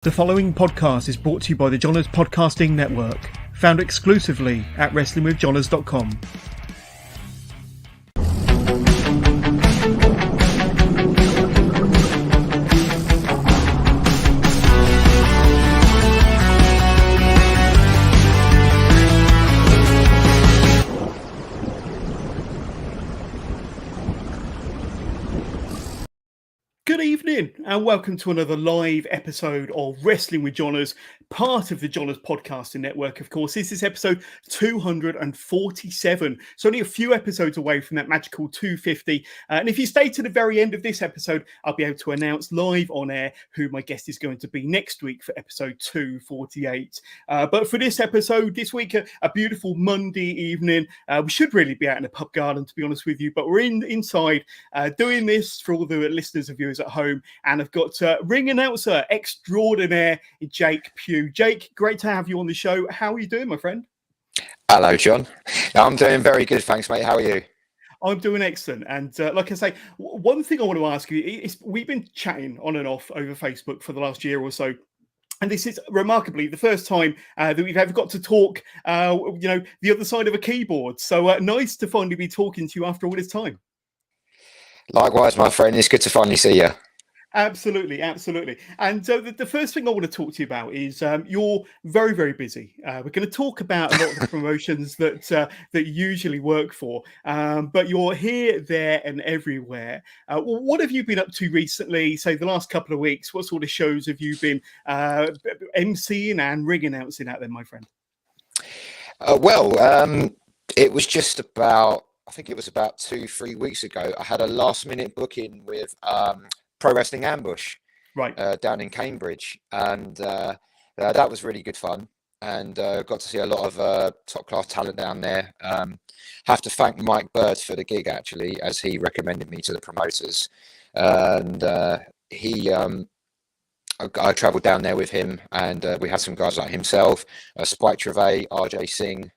The following podcast is brought to you by the Johners Podcasting Network, found exclusively at wrestlingwithjohners.com. Good evening and welcome to another live episode of Wrestling with Johners, part of the Johners Podcasting Network, of course. This is episode 247. It's only a few episodes away from that magical 250. And if you stay to the very end of this episode, I'll be able to announce live on air who my guest is going to be next week for episode 248. But for this episode, this week, a beautiful Monday evening. We should really be out in a pub garden, to be honest with you, but we're inside doing this for all the listeners and viewers at home, and I've got ring announcer extraordinaire Jake Pugh. Jake, great to have you on the show. How are you doing, my friend? Hello, John. I'm doing very good, thanks, mate. How are you? I'm doing excellent. And like I say, one thing I want to ask you is we've been chatting on and off over Facebook for the last year or so. And this is remarkably the first time that we've ever got to talk, the other side of a keyboard. So nice to finally be talking to you after all this time. Likewise, my friend. It's good to finally see you. Absolutely, absolutely. And the first thing I want to talk to you about is you're very, very busy. We're going to talk about a lot of the promotions that you usually work for, but you're here, there, and everywhere. What have you been up to recently? Say the last couple of weeks. What sort of shows have you been emceeing and ring announcing out there, my friend? It was just about. I think it was about 2-3 weeks ago. I had a last-minute booking with Pro Wrestling Ambush, right, down in Cambridge, and that was really good fun. And got to see a lot of top-class talent down there. Have to thank Mike Bird for the gig, actually, as he recommended me to the promoters. And I travelled down there with him, and we had some guys like himself, Spike Trevay, RJ Singh,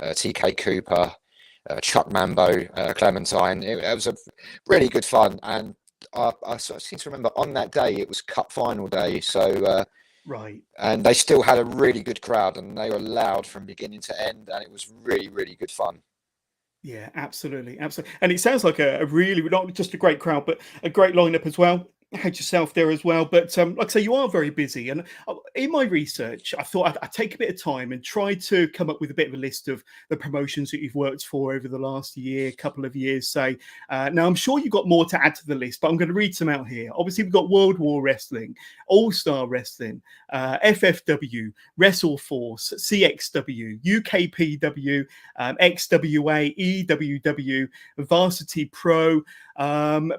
TK Cooper, Chuck Mambo, Clementine. It was a really good fun, and I seem to remember on that day it was Cup final day. So right, and they still had a really good crowd, and they were loud from beginning to end, and it was really, really good fun. Yeah, absolutely, absolutely. And it sounds like a really not just a great crowd, but a great lineup as well. Had yourself there as well, but like I say, you are very busy. And in my research, I thought I'd take a bit of time and try to come up with a bit of a list of the promotions that you've worked for over the last year, couple of years, say. Now, I'm sure you've got more to add to the list, but I'm going to read some out here. Obviously, we've got World War Wrestling, All-Star Wrestling, FFW, WrestleForce, CXW, UKPW, XWA, EWW, Varsity Pro,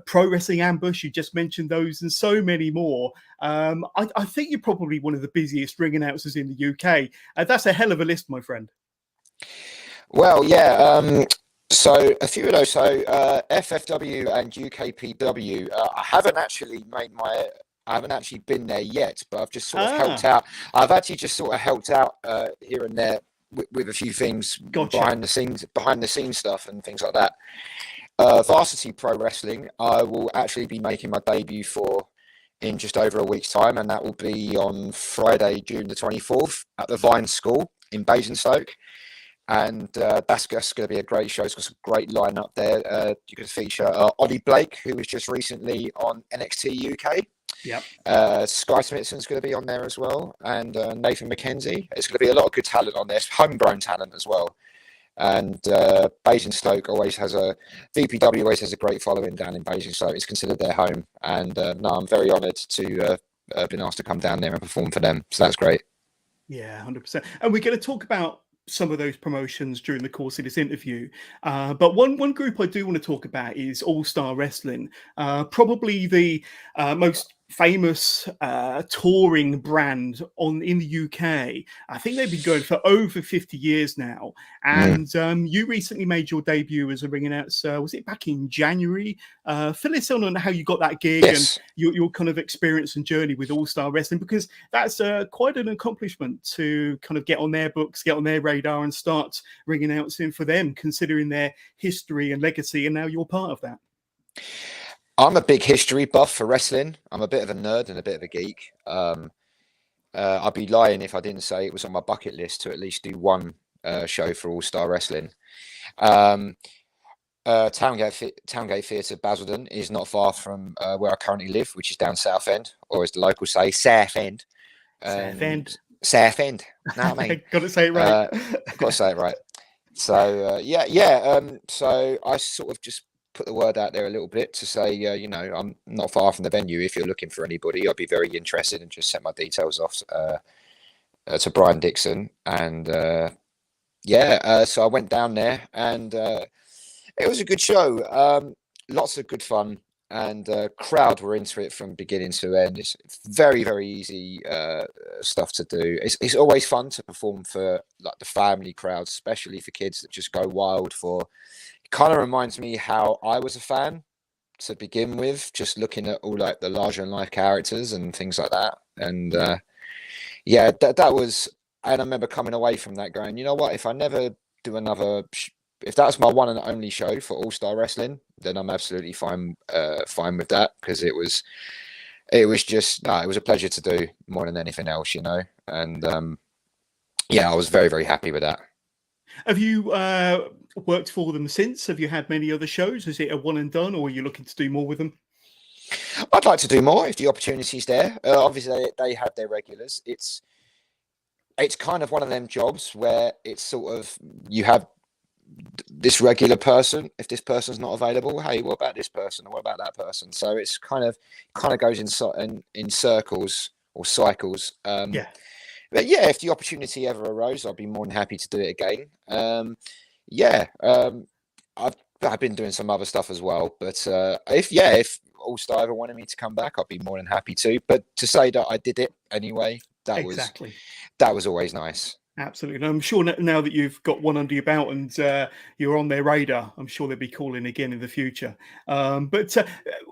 Pro Wrestling Ambush, you just mentioned those, and so many more. I think you're probably one of the busiest ring announcers in the UK. That's a hell of a list, my friend. Well, yeah. So a few of those. So FFW and UKPW. I haven't actually been there yet, but I've just sort of helped out. I've actually just sort of helped out here and there with a few things. Gotcha. behind the scenes stuff and things like that. Varsity Pro Wrestling, I will actually be making my debut for in just over a week's time, and that will be on Friday, June the 24th at the Vine School in Basingstoke. And that's just going to be a great show. It's got some great lineup there. You can feature Ollie Blake, who was just recently on NXT UK. Yep. Sky Smithson's going to be on there as well, and Nathan McKenzie. It's going to be a lot of good talent on there, homegrown talent as well. And Basingstoke VPW always has a great following down in Basingstoke. It's considered their home, and I'm very honoured to have been asked to come down there and perform for them. So that's great. Yeah, 100%. And we're going to talk about some of those promotions during the course of this interview. But one group I do want to talk about is All-Star Wrestling, probably the most famous touring brand in the UK. I think they've been going for over 50 years now. And you recently made your debut as a ring announcer. Was it back in January? Fill us in on how you got that gig. Yes. And your kind of experience and journey with All-Star Wrestling, because that's quite an accomplishment to kind of get on their books, get on their radar and start ring announcing for them, considering their history and legacy. And now you're part of that. I'm a big history buff for wrestling. I'm a bit of a nerd and a bit of a geek. I'd be lying if I didn't say it was on my bucket list to at least do one show for All Star Wrestling. Towngate Theatre, Basildon, is not far from where I currently live, which is down Southend, or as the locals say, Southend. Southend. Southend. Know what I mean? Got to say it right. Got to say it right. So so I sort of just put the word out there a little bit to say, you know, I'm not far from the venue. If you're looking for anybody, I'd be very interested, and just sent my details off to Brian Dixon. And so I went down there, and it was a good show. Lots of good fun, and crowd were into it from beginning to end. It's very, very easy stuff to do. It's always fun to perform for like the family crowds, especially for kids that just go wild for. It kind of reminds me how I was a fan to begin with, just looking at all like the larger than life characters and things like that. And that was. And I remember coming away from that going, you know what? If I never do another, if that's my one and only show for All Star Wrestling, then I'm absolutely fine with that, because it was just it was a pleasure to do more than anything else, you know. And I was very, very happy with that. Have you worked for them since? Have you had many other shows? Is it a one and done, or are you looking to do more with them? I'd like to do more if the opportunity's there. Obviously, they have their regulars. It's kind of one of them jobs where it's sort of, you have this regular person. If this person's not available, hey, what about this person, or what about that person? So it's kind of goes in circles or cycles. But yeah, if the opportunity ever arose, I'd be more than happy to do it again. I've been doing some other stuff as well, but if All Star ever wanted me to come back, I'd be more than happy to. But to say that I did it anyway, that was always nice. Absolutely. And I'm sure now that you've got one under your belt and you're on their radar, I'm sure they'll be calling again in the future. But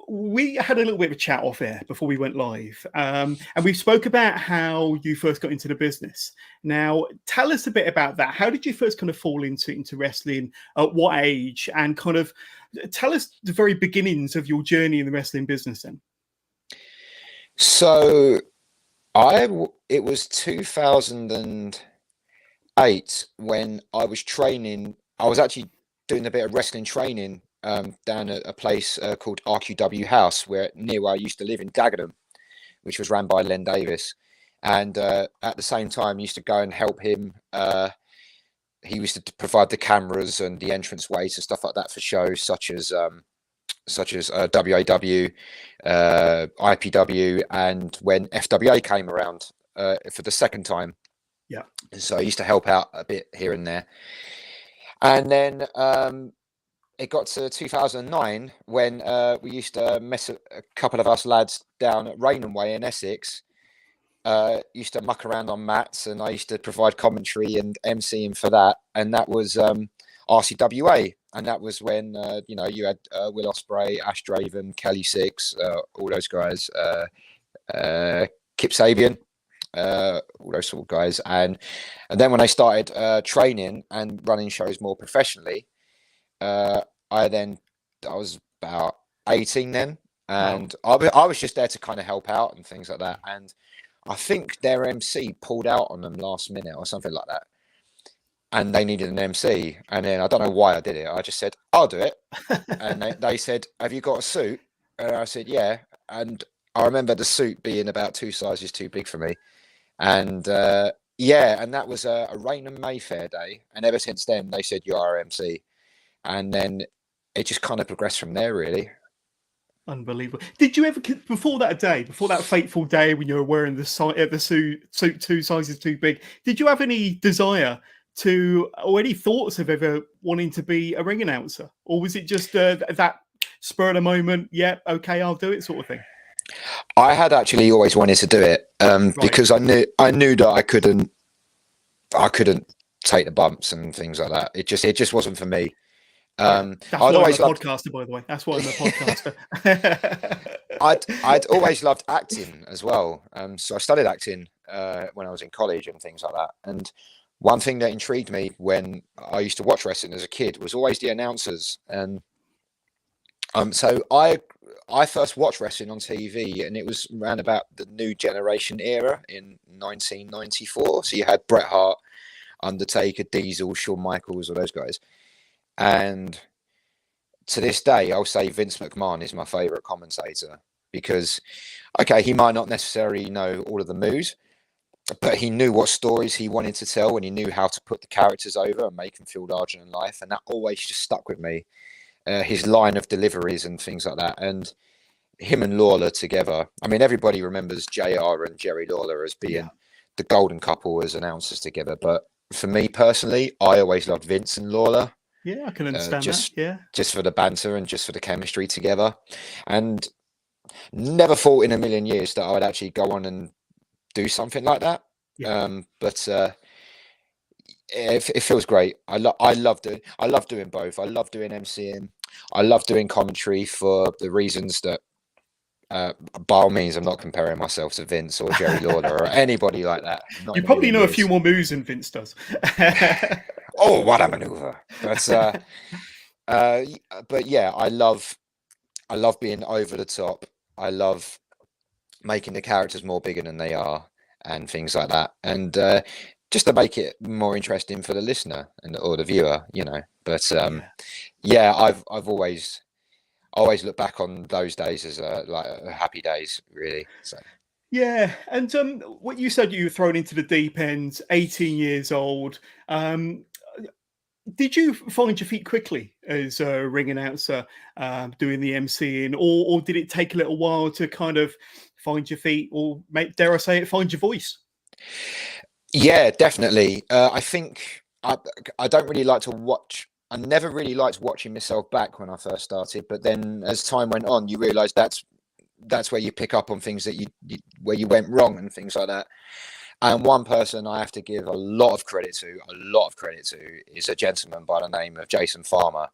we had a little bit of a chat off air before we went live. And we spoke about how you first got into the business. Now, tell us a bit about that. How did you first kind of fall into wrestling? At what age? And kind of tell us the very beginnings of your journey in the wrestling business then. So it was 2008 when I was training. I was actually doing a bit of wrestling training down at a place called RQW House, near where I used to live in Dagenham, which was run by Len Davis. And at the same time, I used to go and help him. He used to provide the cameras and the entrance ways and stuff like that for shows such as WAW, IPW, and when FWA came around for the second time. Yeah. So I used to help out a bit here and there. And then it got to 2009 when we used to mess a couple of us lads down at Rainham Way in Essex. Used to muck around on mats, and I used to provide commentary and MCing for that. And that was RCWA. And that was when, you had Will Ospreay, Ash Draven, Kelly Six, all those guys, Kip Sabian, all those sort of guys. And then when I started training and running shows more professionally, I was about 18 then. And I was just there to kind of help out and things like that. And I think their MC pulled out on them last minute or something like that. And they needed an MC. And then I don't know why I did it. I just said, I'll do it. And they said, have you got a suit? And I said, yeah. And I remember the suit being about 2 sizes too big for me. And and that was a Rainham Mayfair day. And ever since then, they said, you are MC. And then it just kind of progressed from there, really. Unbelievable. Did you ever, before that fateful day when you were wearing the suit 2 sizes too big, did you have any desire to, or any thoughts of ever wanting to be a ring announcer? Or was it just that spur of the moment, yeah, okay, I'll do it sort of thing? I had actually always wanted to do it because I knew that I couldn't take the bumps and things like that. It just wasn't for me. That's why I'm a podcaster, by the way. That's why I'm a podcaster. I'd always loved acting as well. So I studied acting when I was in college and things like that. And one thing that intrigued me when I used to watch wrestling as a kid was always the announcers. And so I I first watched wrestling on TV, and it was around about the New Generation era in 1994. So you had Bret Hart, Undertaker, Diesel, Shawn Michaels, all those guys. And to this day, I'll say Vince McMahon is my favorite commentator because, okay, he might not necessarily know all of the moves, but he knew what stories he wanted to tell, and he knew how to put the characters over and make them feel larger than life. And that always just stuck with me. His line of deliveries and things like that. And him and Lawler together. I mean, everybody remembers JR and Jerry Lawler as being the golden couple as announcers together. But for me personally, I always loved Vince and Lawler. Yeah, I can understand that. Yeah. Just for the banter and just for the chemistry together. And never thought in a million years that I would actually go on and do something like that. Yeah. But it feels great. I love doing both. I love doing MCing. I love doing commentary for the reasons that, by all means, I'm not comparing myself to Vince or Jerry Lawler or anybody like that. You probably know a few more moves than Vince does. Oh, what a maneuver! But yeah, I love being over the top. I love making the characters more bigger than they are and things like that. And just to make it more interesting for the listener or the viewer, But yeah, I've always looked back on those days as happy days, really. So. Yeah, and what you said, you were thrown into the deep end, 18 years old. Did you find your feet quickly as a ring announcer, doing the MCing, or did it take a little while to kind of find your feet, or dare I say it, find your voice? Yeah, definitely. I think I don't really like to watch. I never really liked watching myself back when I first started, but then as time went on, you realise that's where you pick up on things that where you went wrong and things like that. And one person I have to give a lot of credit to is a gentleman by the name of Jason Farmer,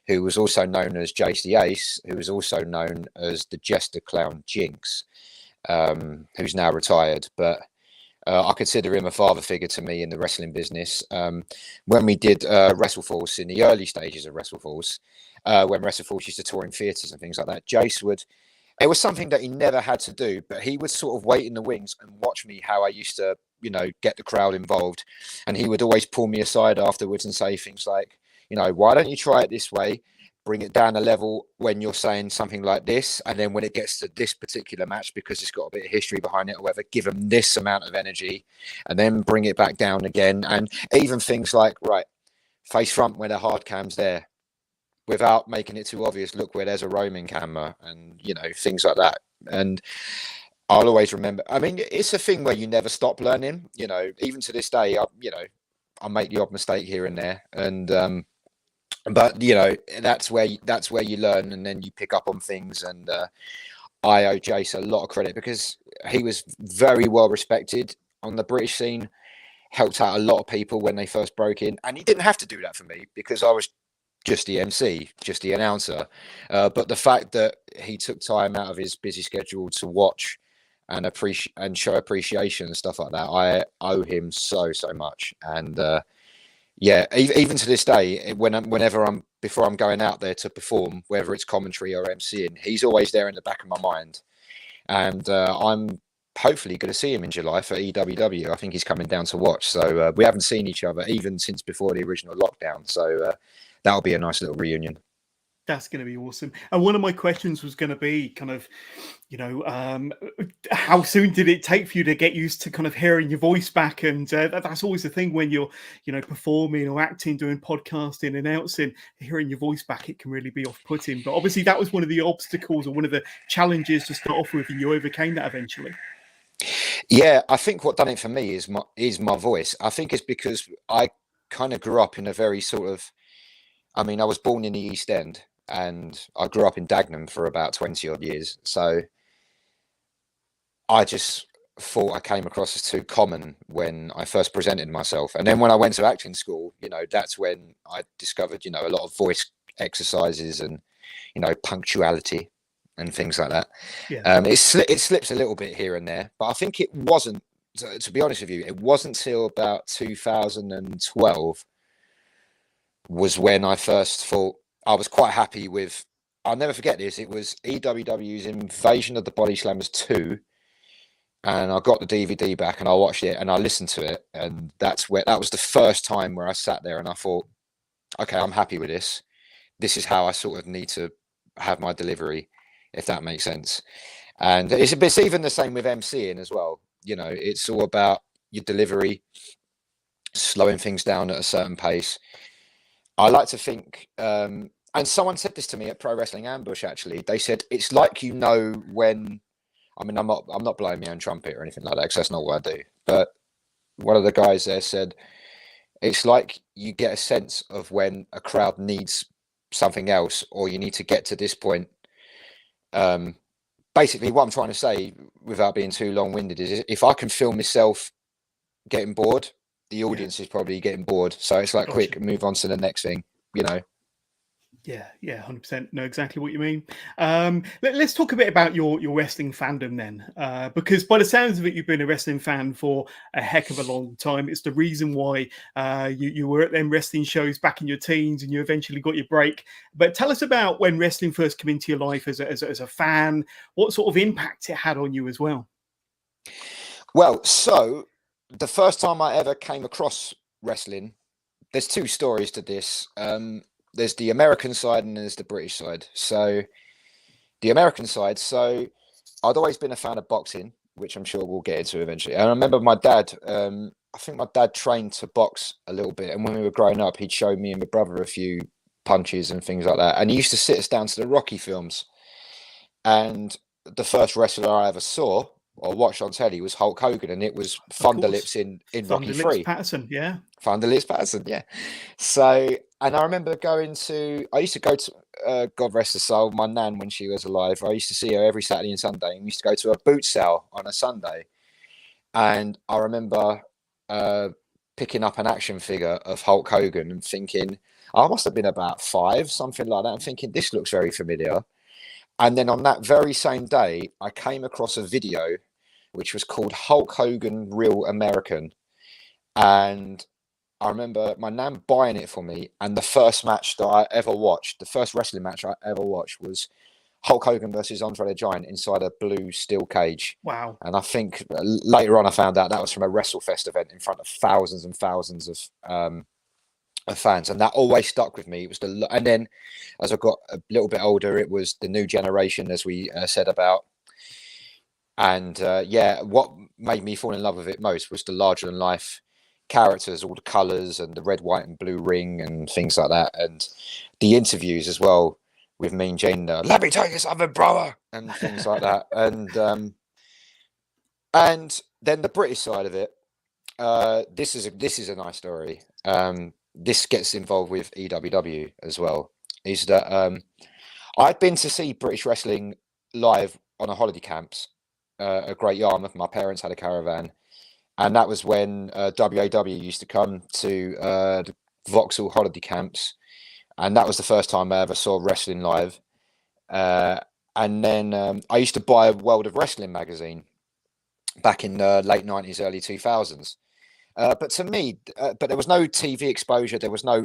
who was also known as Jace the Ace, who was also known as the Jester Clown Jinx, who's now retired. But I consider him a father figure to me in the wrestling business. When we did WrestleForce in the early stages of WrestleForce, when WrestleForce used to tour in theatres and things like that, Jace would... It was something that he never had to do, but he would sort of wait in the wings and watch me how I used to, get the crowd involved. And he would always pull me aside afterwards and say things like, why don't you try it this way? Bring it down a level when you're saying something like this. And then when it gets to this particular match, because it's got a bit of history behind it or whatever, give them this amount of energy and then bring it back down again. And even things like, right, face front when a hard cam's there, without making it too obvious, look where there's a roaming camera and, things like that. And I'll always remember, I mean, it's a thing where you never stop learning, even to this day, I make the odd mistake here and there. And, but that's where you learn, and then you pick up on things. And I owe Jace a lot of credit because he was very well respected on the British scene, helped out a lot of people when they first broke in. And he didn't have to do that for me because I was just the MC, just the announcer. But the fact that he took time out of his busy schedule to watch and appreciate and show appreciation and stuff like that, I owe him so much. And yeah, even to this day, before I'm going out there to perform, whether it's commentary or MCing, he's always there in the back of my mind. And I'm hopefully going to see him in July for EWW. I think he's coming down to watch. So we haven't seen each other even since before the original lockdown. So that'll be a nice little reunion. That's going to be awesome. And one of my questions was going to be kind of, how soon did it take for you to get used to kind of hearing your voice back? And that's always the thing when you're, performing or acting, doing podcasting, announcing, hearing your voice back, it can really be off-putting. But obviously that was one of the obstacles or one of the challenges to start off with, and you overcame that eventually. Yeah, I think what done it for me is my voice. I think it's because I kind of grew up in a very sort of, I was born in the East End and I grew up in Dagenham for about 20 odd years. So I just thought I came across as too common when I first presented myself. And then when I went to acting school, that's when I discovered, a lot of voice exercises and, punctuality and things like that. Yeah. It slips a little bit here and there, but I think it wasn't, to be honest with you, it wasn't till about 2012 was when I first thought I was quite happy with I'll never forget this. It was EWW's Invasion of the Body Slammers 2. And I got the DVD back and I watched it and I listened to it. And that was the first time where I sat there and I thought, okay, I'm happy with this. This is how I sort of need to have my delivery, if that makes sense. And it's even the same with MCing as well. You know, it's all about your delivery, slowing things down at a certain pace. I like to think, and someone said this to me at Pro Wrestling Ambush, actually. They said, it's like, you know, when, I mean, I'm not blowing my own trumpet or anything like that, because that's not what I do. But one of the guys there said, it's like you get a sense of when a crowd needs something else, or you need to get to this point. Basically, what I'm trying to say, without being too long-winded, is if I can feel myself getting bored, the audience is probably getting bored. So it's like, quick, move on to the next thing, you know. Yeah, 100%. Know exactly what you mean. Let's talk a bit about your wrestling fandom then, because by the sounds of it, you've been a wrestling fan for a heck of a long time. It's the reason why you were at them wrestling shows back in your teens, and you eventually got your break. But tell us about when wrestling first came into your life as a fan. What sort of impact it had on you as well? Well, so the first time I ever came across wrestling, there's two stories to this. There's the American side and there's the British side. So the American side, so I'd always been a fan of boxing, which I'm sure we'll get into eventually. And I remember my dad, I think my dad trained to box a little bit. And when we were growing up, he'd show me and my brother a few punches and things like that. And he used to sit us down to the Rocky films. And the first wrestler I ever saw or watched on telly was Hulk Hogan, and it was Thunder Lips in Rocky 3. Patterson, yeah. Thunder Lips Patterson, yeah. So, and I remember I used to go to, God rest her soul, my nan when she was alive. I used to see her every Saturday and Sunday, and we used to go to a boot sale on a Sunday. And I remember picking up an action figure of Hulk Hogan and thinking, I must have been about 5, something like that, and thinking, this looks very familiar. And then on that very same day, I came across a video which was called Hulk Hogan Real American. And I remember my nan buying it for me. And the first match that I ever watched, the first wrestling match I ever watched, was Hulk Hogan versus Andre the Giant inside a blue steel cage. Wow. And I think later on I found out that was from a WrestleFest event in front of thousands and thousands of fans, and that always stuck with me. It was and then as I got a little bit older, it was the new generation, as we said about. And what made me fall in love with it most was the larger than life characters, all the colors and the red, white and blue ring and things like that, and the interviews as well with Mean Gene, let me tell you something, brother, and things like that. And then the British side of it, this is a nice story. This gets involved with EWW as well, is that I'd been to see British wrestling live on a holiday camps at Great Yarmouth. My parents had a caravan, and that was when WAW used to come to the Vauxhall holiday camps, and that was the first time I ever saw wrestling live. And then I used to buy a World of Wrestling magazine back in the late 90s, early 2000s. But to me, but there was no TV exposure. There was no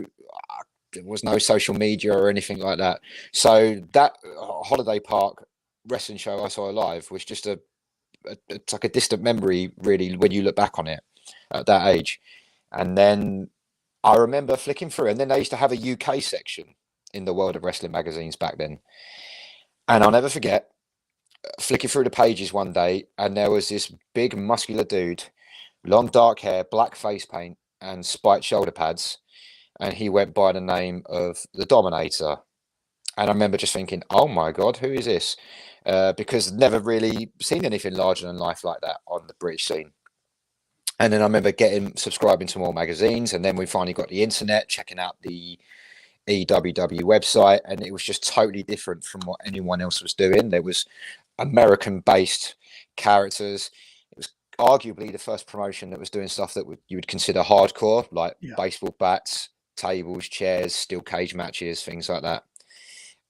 social media or anything like that. So that holiday park wrestling show I saw live was just it's like a distant memory, really, when you look back on it at that age. And then I remember flicking through, and then they used to have a UK section in the World of Wrestling magazines back then. And I'll never forget flicking through the pages one day, and there was this big muscular dude, long dark hair, black face paint, and spiked shoulder pads, and he went by the name of the Dominator. And I remember just thinking, oh my God, who is this? Because I'd never really seen anything larger than life like that on the British scene. And then I remember subscribing to more magazines, and then we finally got the internet, checking out the EWW website, and it was just totally different from what anyone else was doing. There was American-based characters. It was arguably the first promotion that was doing stuff that you would consider hardcore, like baseball bats, tables, chairs, steel cage matches, things like that.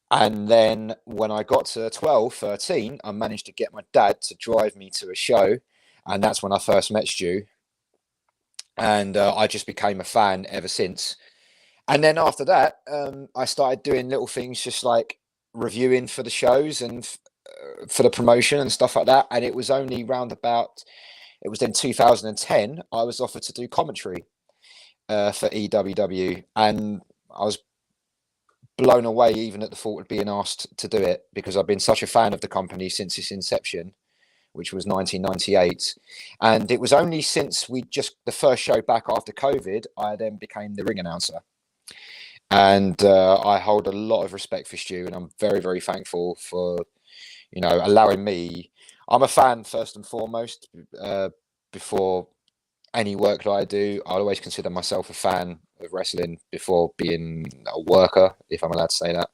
And then when I got to 12, 13, I managed to get my dad to drive me to a show, and that's when I first met Stu. And I just became a fan ever since. And then after that, I started doing little things, just like reviewing for the shows and for the promotion and stuff like that. And it was only round about, it was in 2010, I was offered to do commentary for EWW, and I was blown away even at the thought of being asked to do it, because I've been such a fan of the company since its inception, which was 1998. And it was only since the first show back after COVID, I then became the ring announcer. And I hold a lot of respect for Stu, and I'm very, very thankful for, allowing me. I'm a fan first and foremost. Before any work that I do, I'll always consider myself a fan of wrestling before being a worker, if I'm allowed to say that.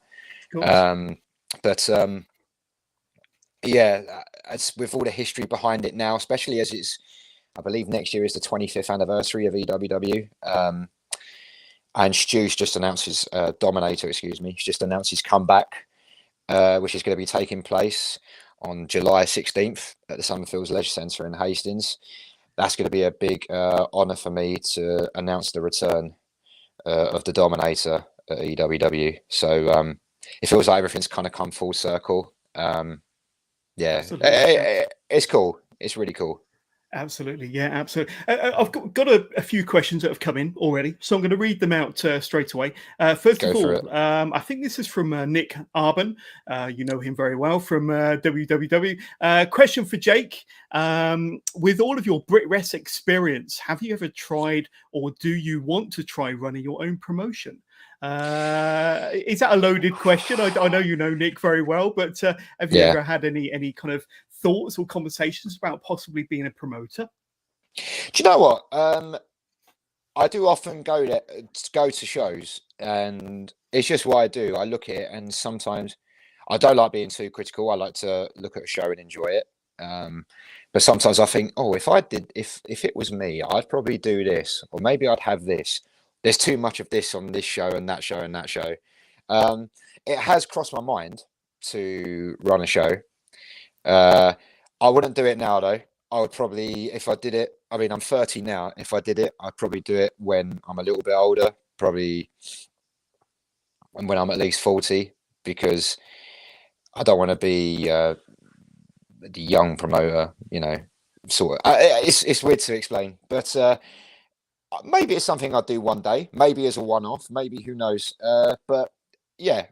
Yeah, it's with all the history behind it now, especially as I believe next year is the 25th anniversary of EWW. And Stu's just announced his Dominator, he's just announced his comeback, which is going to be taking place on July 16th at the Summerfields Leisure Centre in Hastings. That's going to be a big honour for me to announce the return of the Dominator at EWW. So it feels like everything's kind of come full circle. It's cool. It's really cool. Absolutely. Yeah, absolutely. I've got a few questions that have come in already, so I'm going to read them out straight away. First of all, I think this is from Nick Arben. You know him very well from WWW. Question for Jake. With all of your BritRes experience, have you ever tried, or do you want to try running your own promotion? Is that a loaded question? I know you know Nick very well, but have you ever had any kind of thoughts or conversations about possibly being a promoter? Do you know what? I do often go to shows, and it's just what I do. I look at it, and sometimes I don't like being too critical. I like to look at a show and enjoy it. But sometimes I think, if it was me, I'd probably do this, or maybe I'd have this. There's too much of this on this show and that show and that show. It has crossed my mind to run a show. I wouldn't do it now, though. I would probably, if I did it, I mean, I'm 30 now. If I did it, I'd probably do it when I'm a little bit older, probably when I'm at least 40, because I don't want to be the young promoter, sort of. It's weird to explain, but maybe it's something I'd do one day, maybe as a one-off, maybe, who knows. But yeah,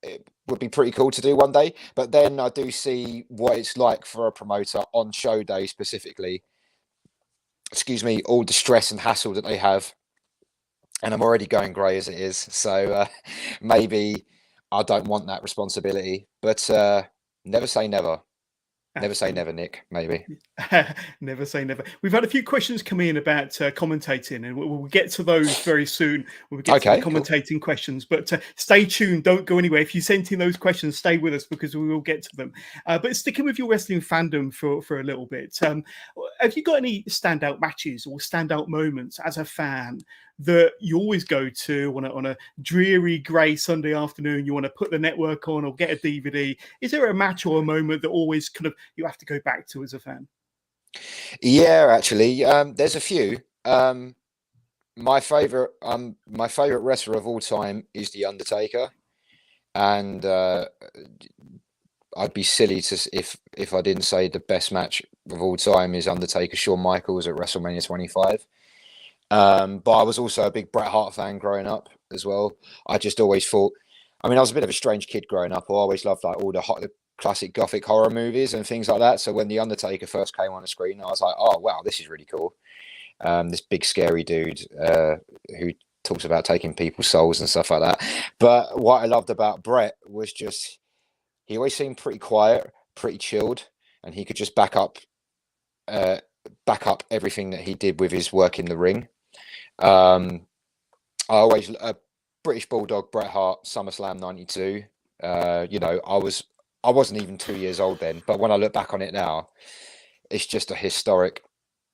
it would be pretty cool to do one day. But then I do see what it's like for a promoter on show day specifically. All the stress and hassle that they have. And I'm already going grey as it is. So maybe I don't want that responsibility. But never say never. Never say never, Nick, maybe. Never say never. We've had a few questions come in about commentating, and we'll get to those very soon. We'll get to the commentating questions, but stay tuned. Don't go anywhere. If you sent in those questions, stay with us, because we will get to them. But sticking with your wrestling fandom for a little bit, have you got any standout matches or standout moments as a fan that you always go to on a dreary grey Sunday afternoon? You want to put the network on or get a DVD. Is there a match or a moment that always kind of you have to go back to as a fan? Yeah, actually, there's a few. My favorite wrestler of all time is The Undertaker, and I'd be silly if I didn't say the best match of all time is Undertaker Shawn Michaels at WrestleMania 25. But I was also a big Bret Hart fan growing up as well. I just always thought, I was a bit of a strange kid growing up. I always loved like all the classic gothic horror movies and things like that. So when The Undertaker first came on the screen, I was like, oh wow, this is really cool. This big scary dude who talks about taking people's souls and stuff like that. But what I loved about Bret was just he always seemed pretty quiet, pretty chilled, and he could just back up everything that he did with his work in the ring. I always British Bulldog Bret Hart, SummerSlam '92. I wasn't even 2 years old then, but when I look back on it now, it's just a historic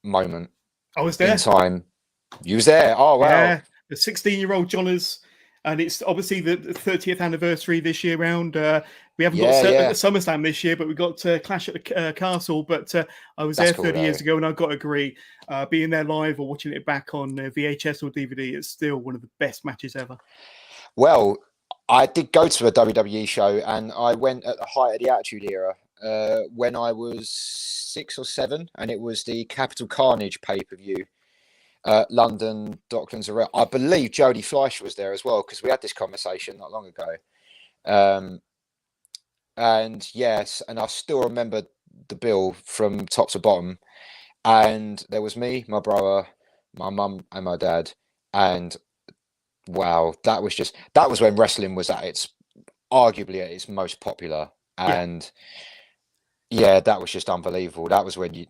moment. I was there. In time. You was there? Oh, wow. Yeah, the 16-year-old Johners. And it's obviously the 30th anniversary this year round. We haven't got SummerSlam this year, but we got Clash at the Castle. But I was there 30 years ago, and I've got to agree, being there live or watching it back on VHS or DVD, it's still one of the best matches ever. Well, I did go to a WWE show, and I went at the height of the Attitude Era when I was 6 or 7, and it was the Capital Carnage pay-per-view. London, Docklands Arena. I believe Jodie Fleischer was there as well, because we had this conversation not long ago. And yes, and I still remember the bill from top to bottom. And there was me, my brother, my mum, and my dad. And wow, that was when wrestling was arguably at its most popular. And yeah, that was just unbelievable. That was when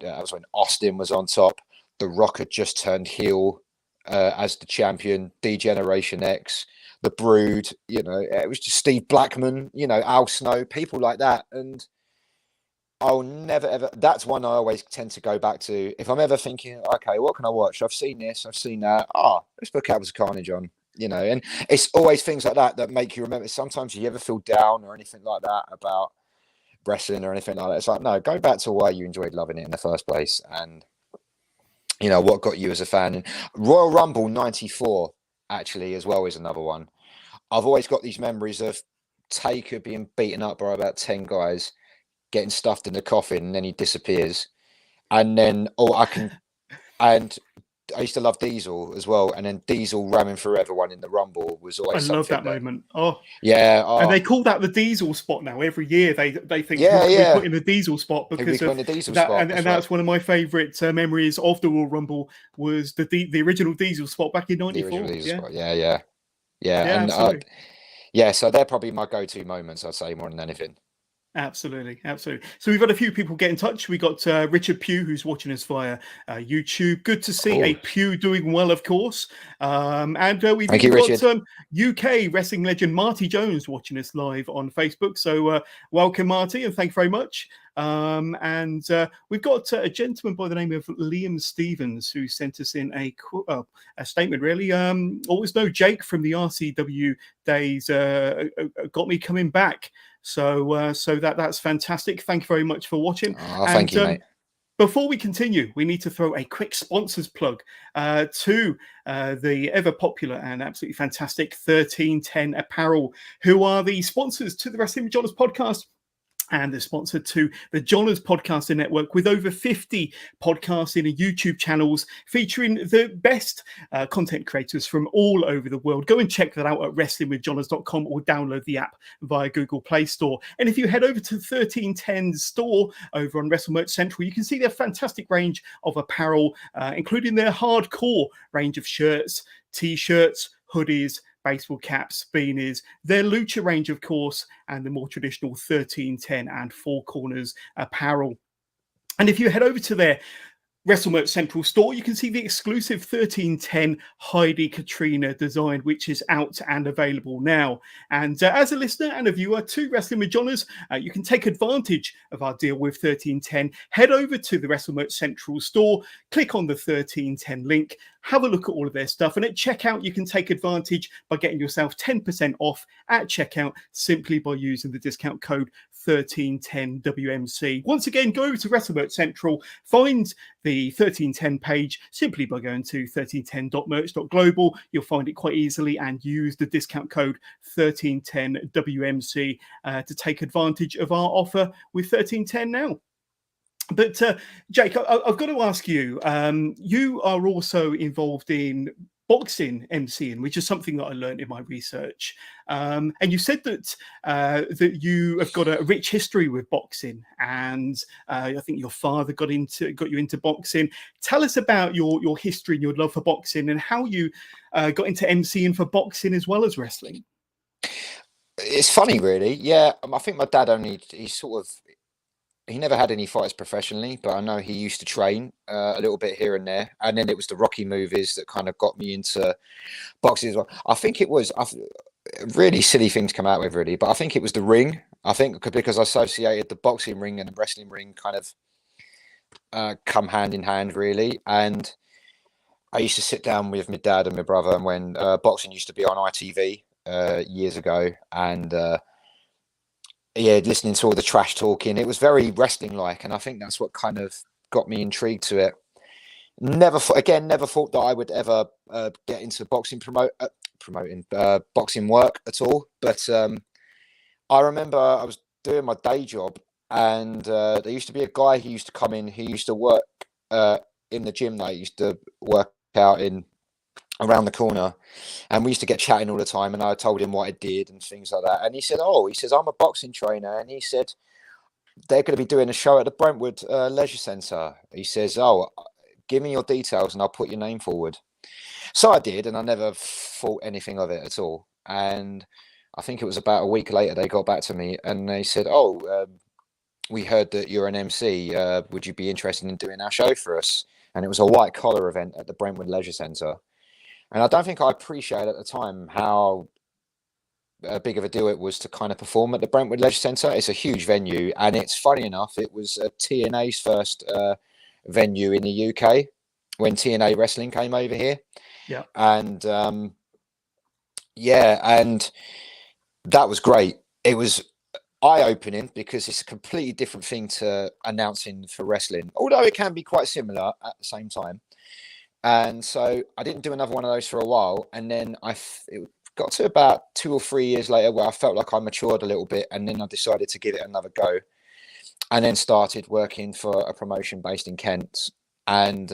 Austin was on top. The Rock had just turned heel as the champion. D-Generation X, the Brood. It was just Steve Blackman. Al Snow, people like that. And I'll never ever. That's one I always tend to go back to if I'm ever thinking, okay, what can I watch? I've seen this, I've seen that. Let's put Capital Carnage on. And it's always things like that make you remember. Sometimes you ever feel down or anything like that about wrestling or anything like that. It's like, no, go back to why you enjoyed loving it in the first place, and what got you as a fan. And Royal Rumble '94 actually as well is another one. I've always got these memories of Taker being beaten up by about 10 guys, getting stuffed in the coffin, and then he disappears. And then I used to love Diesel as well, and then Diesel ramming through everyone in the Rumble was always something. I love that moment. Oh, yeah, and they call that the Diesel spot now. Every year they think we put in the Diesel spot because of that, and that's one of my favourite memories of the Royal Rumble was the original Diesel spot back in '94. Yeah. And so they're probably my go-to moments, I'd say, more than anything. Absolutely. So we've got a few people get in touch. We got Richard Pugh, who's watching us via YouTube. Good to see a Pugh doing well, of course. And we've got UK wrestling legend Marty Jones watching us live on Facebook. So welcome, Marty, and thank you very much. And we've got a gentleman by the name of Liam Stevens who sent us in a statement, really. Always know Jake from the RCW days got me coming back. So that's fantastic. Thank you very much for watching. Thank you, mate. Before we continue, we need to throw a quick sponsors plug to the ever popular and absolutely fantastic 1310 Apparel, who are the sponsors to the Wrestling with Johners podcast. And they're sponsored to the Johners Podcasting Network with over 50 podcasting and YouTube channels featuring the best content creators from all over the world. Go and check that out at wrestlingwithjohners.com or download the app via Google Play Store. And if you head over to 1310's store over on Wrestle Merch Central, you can see their fantastic range of apparel, including their hardcore range of shirts, t-shirts, hoodies, baseball caps, beanies, their lucha range, of course, and the more traditional 1310 and Four Corners apparel. And if you head over to their Wrestle Merch Central store, you can see the exclusive 1310 Heidi Katrina design, which is out and available now. And as a listener and a viewer to Wrestling with Johners, you can take advantage of our deal with 1310. Head over to the Wrestle Merch Central store, click on the 1310 link, have a look at all of their stuff. And at checkout, you can take advantage by getting yourself 10% off at checkout simply by using the discount code 1310WMC. Once again, go over to Wrestle Merch Central, find the 1310 page simply by going to 1310.merch.global. You'll find it quite easily and use the discount code 1310WMC to take advantage of our offer with 1310 now. But Jake, I've got to ask you, you are also involved in boxing MCing, which is something that I learned in my research. And you said that you have got a rich history with boxing, and I think your father got you into boxing. Tell us about your history and your love for boxing, and how you got into MCing for boxing as well as wrestling. It's funny, really. Yeah, I think my dad he never had any fights professionally, but I know he used to train a little bit here and there. And then it was the Rocky movies that kind of got me into boxing as well. I think it was really silly thing to come out with, really, but I think it was the ring. I think because I associated the boxing ring and the wrestling ring kind of come hand in hand, really. And I used to sit down with my dad and my brother, and when boxing used to be on ITV years ago, and listening to all the trash talking, it was very wrestling-like, and I think that's what kind of got me intrigued to it. Never thought that I would ever get into boxing promoting boxing work at all. But I remember I was doing my day job, and there used to be a guy who used to come in. He used to work in the gym that I used to work out in around the corner, and we used to get chatting all the time. And I told him what I did and things like that. And he said, "Oh, he says I'm a boxing trainer," and he said they're going to be doing a show at the Brentwood Leisure Centre. He says, "Oh, give me your details and I'll put your name forward." So I did, and I never thought anything of it at all. And I think it was about a week later they got back to me and they said, "Oh, we heard that you're an MC. Would you be interested in doing our show for us?" And it was a white collar event at the Brentwood Leisure Centre. And I don't think I appreciated at the time how big of a deal it was to kind of perform at the Brentwood Leisure Centre. It's a huge venue, and it's funny enough, it was TNA's first venue in the UK when TNA Wrestling came over here. Yeah. And and that was great. It was eye-opening because it's a completely different thing to announcing for wrestling, although it can be quite similar at the same time. And so I didn't do another one of those for a while, and then it got to about 2 or 3 years later where I felt like I matured a little bit, and then I decided to give it another go, and then started working for a promotion based in Kent. And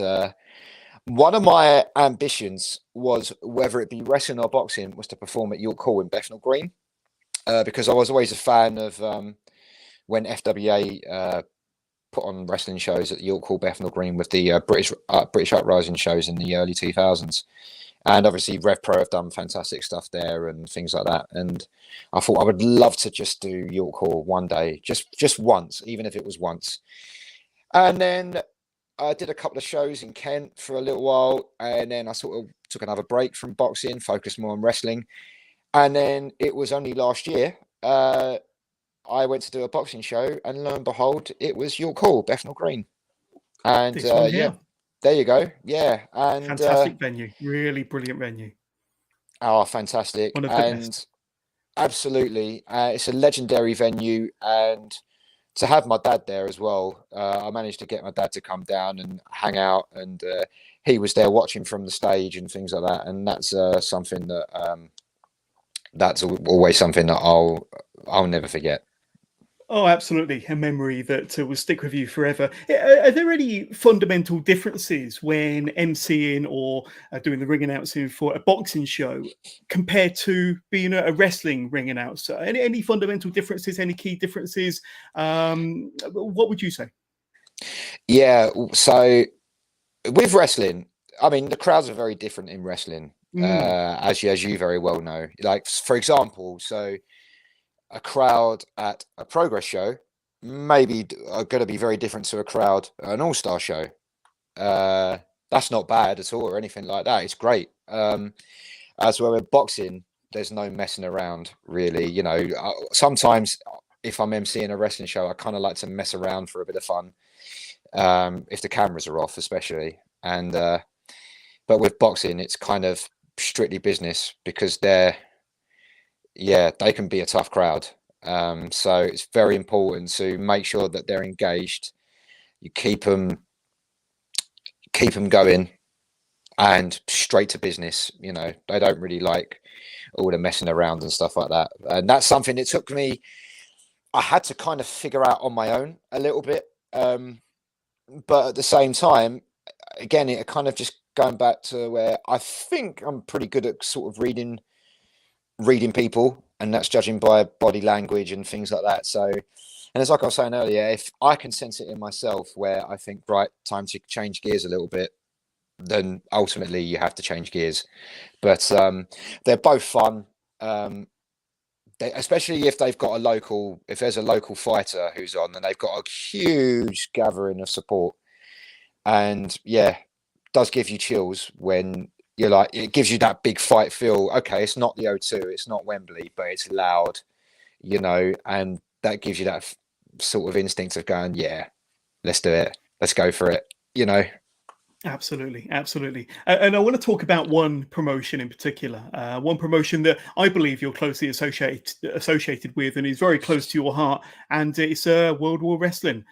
one of my ambitions was, whether it be wrestling or boxing, was to perform at York Hall in Bethnal Green, because I was always a fan of when FWA put on wrestling shows at York Hall, Bethnal Green, with the British Uprising shows in the early 2000s. And obviously Rev Pro have done fantastic stuff there and things like that. And I thought I would love to just do York Hall one day, just once, even if it was once. And then I did a couple of shows in Kent for a little while, and then I sort of took another break from boxing, focused more on wrestling. And then it was only last year I went to do a boxing show, and lo and behold, it was York Hall, Bethnal Green. And yeah, there you go. Yeah, and fantastic venue, really brilliant venue. Oh, fantastic! One of the best. Absolutely, it's a legendary venue, and to have my dad there as well, I managed to get my dad to come down and hang out, and he was there watching from the stage and things like that. And that's something that that's always something that I'll never forget. Oh, absolutely. A memory that will stick with you forever. Are there any fundamental differences when emceeing or doing the ring announcing for a boxing show compared to being a wrestling ring announcer? Any fundamental differences, any key differences? What would you say? Yeah, so with wrestling, I mean, the crowds are very different in wrestling, as you very well know. Like, for example, so a crowd at a Progress show maybe are going to be very different to a crowd at an All-Star show. That's not bad at all or anything like that. It's great. As well with boxing, there's no messing around, really. You know, sometimes if I'm emceeing a wrestling show, I kind of like to mess around for a bit of fun, if the cameras are off, especially. And but with boxing, it's kind of strictly business, because they can be a tough crowd. So it's very important to make sure that they're engaged. You keep them going and straight to business. You know, they don't really like all the messing around and stuff like that. And that's something that took me, I had to kind of figure out on my own a little bit. But at the same time, again, it kind of just going back to where I think I'm pretty good at sort of reading people, and that's judging by body language and things like that. So, and it's like I was saying earlier, if I can sense it in myself where I think, right, time to change gears a little bit, then ultimately you have to change gears. But they're both fun, especially if they've got if there's a local fighter who's on, and they've got a huge gathering of support. And yeah, does give you chills when you're like, it gives you that big fight feel. Okay, it's not the O2, it's not Wembley, but it's loud, you know, and that gives you that sort of instinct of going, yeah, let's do it, let's go for it, you know. Absolutely, absolutely. And I want to talk about one promotion in particular, one promotion that I believe you're closely associated with and is very close to your heart, and it's World War Wrestling,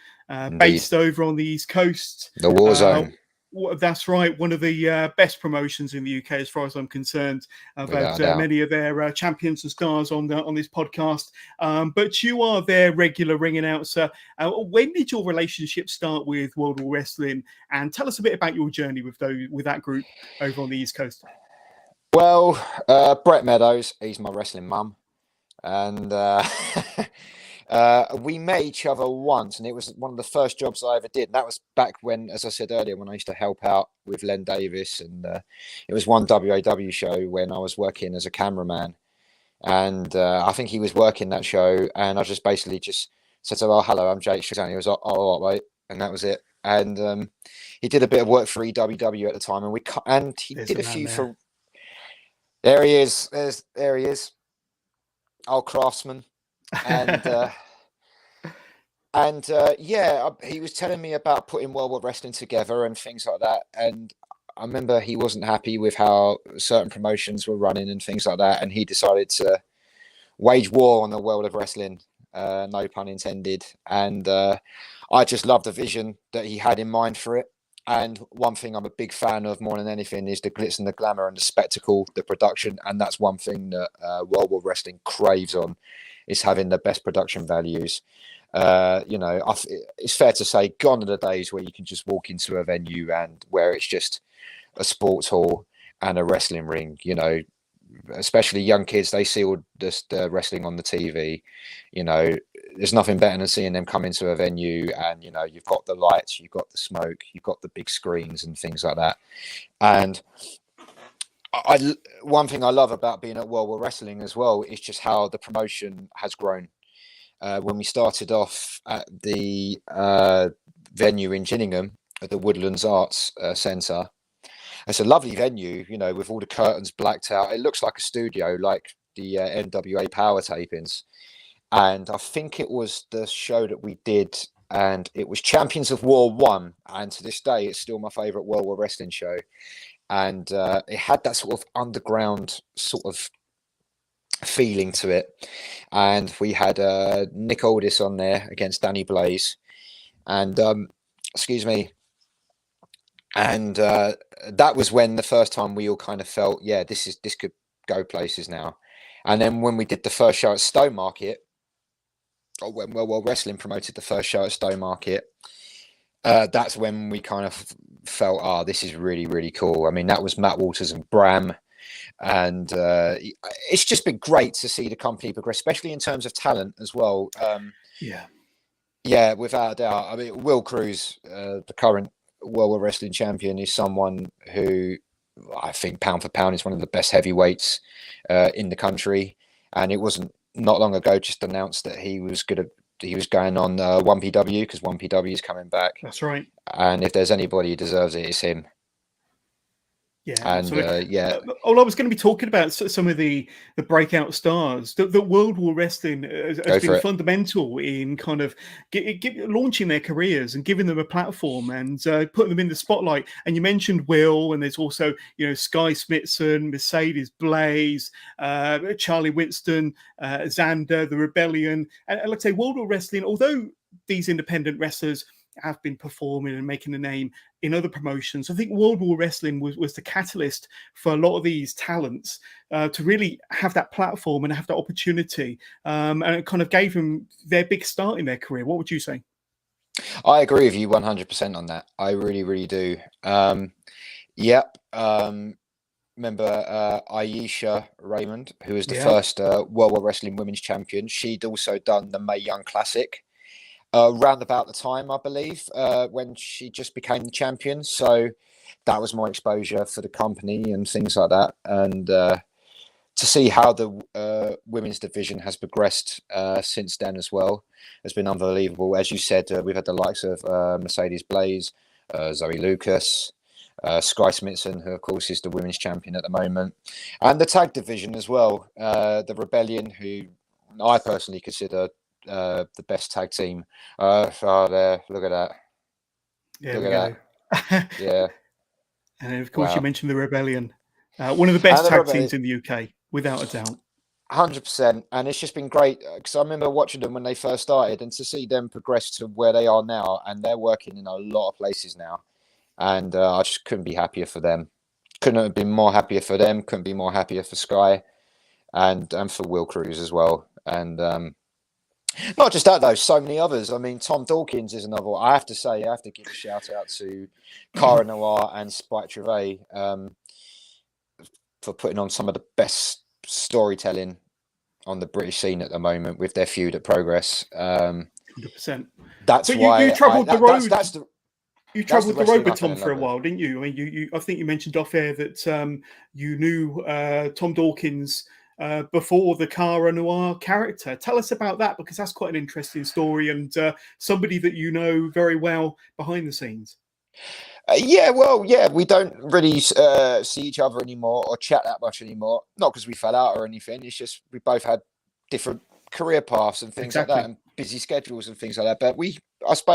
based over on the East Coast. The War Zone. That's right. One of the best promotions in the UK, as far as I'm concerned. I've without had a doubt. many of their champions and stars on this podcast. But you are their regular ring announcer. When did your relationship start with World War Wrestling? And tell us a bit about your journey with that group over on the East Coast. Well, Brett Meadows, he's my wrestling mum, and we met each other once, and it was one of the first jobs I ever did. And that was back when, as I said earlier, when I used to help out with Len Davis, and it was one WAW show when I was working as a cameraman, and I think he was working that show, and I just basically just said to him, "Oh, hello, I'm Jake Shazan." He was like, "Oh, all right, mate," and that was it. And he did a bit of work for EWW at the time, and he did a few for. There he is. There he is. Old Craftsman. And yeah, he was telling me about putting World War Wrestling together and things like that. And I remember he wasn't happy with how certain promotions were running and things like that. And he decided to wage war on the world of wrestling. No pun intended. And I just loved the vision that he had in mind for it. And one thing I'm a big fan of more than anything is the glitz and the glamour and the spectacle, the production. And that's one thing that World War Wrestling craves on, is having the best production values. It's fair to say gone are the days where you can just walk into a venue and where it's just a sports hall and a wrestling ring, especially young kids, they see all this wrestling on the TV. There's nothing better than seeing them come into a venue and, you've got the lights, you've got the smoke, you've got the big screens and things like that. And one thing I love about being at World War Wrestling as well is just how the promotion has grown. When we started off at the venue in Gillingham at the Woodlands Arts Centre, it's a lovely venue, with all the curtains blacked out. It looks like a studio, like the NWA Power tapings. And I think it was the show that we did, and it was Champions of War 1. And to this day, it's still my favourite World War Wrestling show. And it had that sort of underground sort of feeling to it. And we had Nick Aldis on there against Danny Blaze. And, excuse me. And that was when the first time we all kind of felt, yeah, this could go places now. And then when we did the first show at Stowmarket, or when World Wrestling promoted the first show at Stowmarket, that's when we kind of felt, this is really, really cool. I mean, that was Matt Walters and Bram. And it's just been great to see the company progress, especially in terms of talent as well. Yeah, without a doubt. I mean, Will Cruz, the current World War Wrestling champion, is someone who I think pound for pound is one of the best heavyweights in the country. And it wasn't not long ago just announced that he was going on 1PW, because 1PW is coming back. That's right. And if there's anybody who deserves it, it's him. Yeah, and I was going to be talking about some of the breakout stars. The World War Wrestling has been fundamental in kind of launching their careers and giving them a platform and putting them in the spotlight. And you mentioned Will, and there's also Sky Smithson, Mercedes Blaze, Charlie Winston, Xander, the Rebellion, and like I say, World War Wrestling. Although these independent wrestlers have been performing and making a name in other promotions, I think World War Wrestling was the catalyst for a lot of these talents to really have that platform and have that opportunity, and it kind of gave them their big start in their career. What would you say? I agree with you 100% on that. I really, really do. Remember Aisha Raymond, who was the first World War Wrestling Women's Champion. She'd also done the Mae Young Classic round about the time, I believe, when she just became the champion. So that was my exposure for the company and things like that. And to see how the women's division has progressed since then as well has been unbelievable. As you said, we've had the likes of Mercedes Blaze, Zoe Lucas, Sky Smithson, who of course is the women's champion at the moment, and the tag division as well. The Rebellion, who I personally consider the best tag team. There, look at that. Look at that. Yeah. And of course, you mentioned the Rebellion, one of the best tag teams in the UK, without a doubt. 100%, and it's just been great because I remember watching them when they first started, and to see them progress to where they are now, and they're working in a lot of places now. and I just couldn't be happier for them. Couldn't have been more happier for them. Couldn't be more happier for Sky, and for Will Cruz as well. And not just that though, so many others. I mean, Tom Dawkins is another one. I have to say, I have to give a shout out to Cara Noir and Spike Gervais for putting on some of the best storytelling on the British scene at the moment with their feud at Progress. 100%. That's but why you travelled the road. You that's travelled the the road wrestling I with fell Tom in for a love with. while, didn't you? I mean, you I think you mentioned off air that you knew Tom Dawkins before the Cara Noir character. Tell us about that, because that's quite an interesting story, and somebody that you know very well behind the scenes. Yeah, well, yeah, we don't really see each other anymore or chat that much anymore. Not because we fell out or anything. It's just we both had different career paths and things like that, Exactly. and busy schedules and things like that. But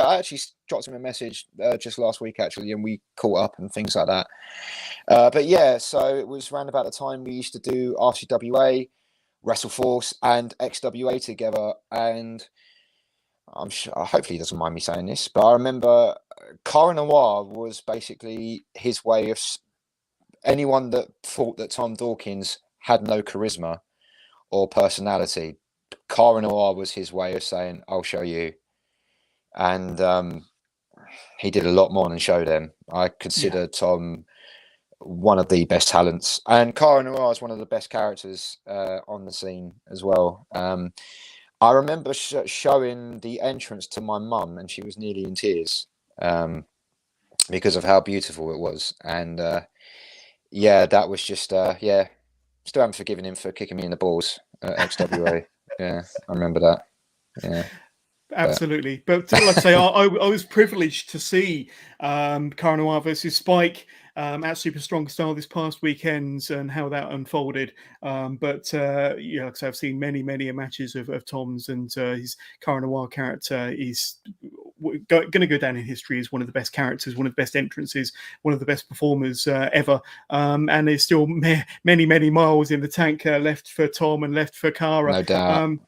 I actually dropped him a message just last week actually, and we caught up and things like that. But yeah, so it was around about the time we used to do RCWA, WrestleForce, and XWA together, and I'm sure, hopefully he doesn't mind me saying this, but I remember Cara Noir was basically his way of anyone that thought that Tom Dawkins had no charisma or personality. Cara Noir was his way of saying, "I'll show you," and he did a lot more than show them. I consider Tom one of the best talents, and Cara Noir is one of the best characters on the scene as well. I remember showing the entrance to my mum, and she was nearly in tears because of how beautiful it was. And yeah, that was just yeah. Still haven't forgiven him for kicking me in the balls at XWA. Yeah, I remember that. Yeah. Absolutely, but like I say, I was privileged to see Cara Noir versus Spike at Super Strong Style this past weekend and how that unfolded. But yeah, like I say, I've seen many matches of Tom's, and his Cara Noir character is going to go down in history as one of the best characters, one of the best entrances, one of the best performers ever. And there's still many miles in the tank left for Tom and left for Cara. No doubt.